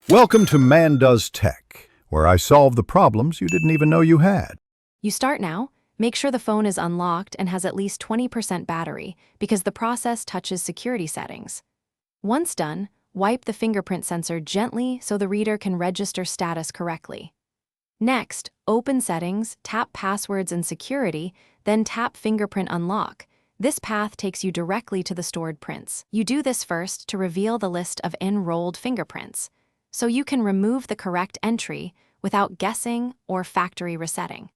Welcome to Man Does Tech, where I solve the problems you didn't even know you had. You start now. Make sure the phone is unlocked and has at least 20% battery because the process touches security settings. Once done, wipe the fingerprint sensor gently so the reader can register status correctly. Next, open Settings, tap Passwords and Security, then tap Fingerprint Unlock. This path takes you directly to the stored prints. You do this first to reveal the list of enrolled fingerprints, so you can remove the correct entry without guessing or factory resetting.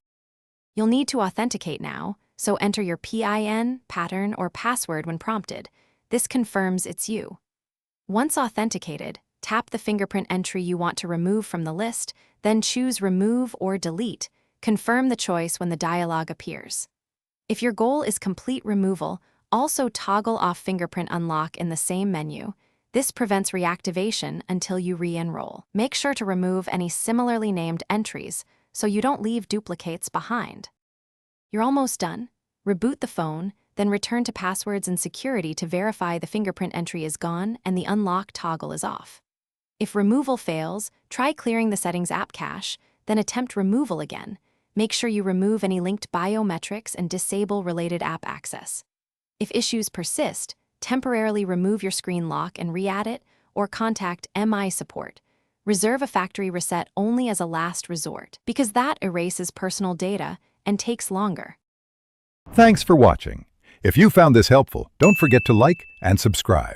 You'll need to authenticate now, so enter your PIN, pattern, or password when prompted. This confirms it's you. Once authenticated, tap the fingerprint entry you want to remove from the list, then choose Remove or Delete. Confirm the choice when the dialog appears. If your goal is complete removal, also toggle off Fingerprint Unlock in the same menu. This prevents reactivation until you re-enroll. Make sure to remove any similarly named entries so you don't leave duplicates behind. You're almost done. Reboot the phone, then return to Passwords and Security to verify the fingerprint entry is gone and the unlock toggle is off. If removal fails, try clearing the Settings app cache, then attempt removal again. Make sure you remove any linked biometrics and disable related app access. If issues persist, temporarily remove your screen lock and re-add it, or contact MI support. Reserve a factory reset only as a last resort, because that erases personal data and takes longer. Thanks for watching. If you found this helpful, don't forget to like and subscribe.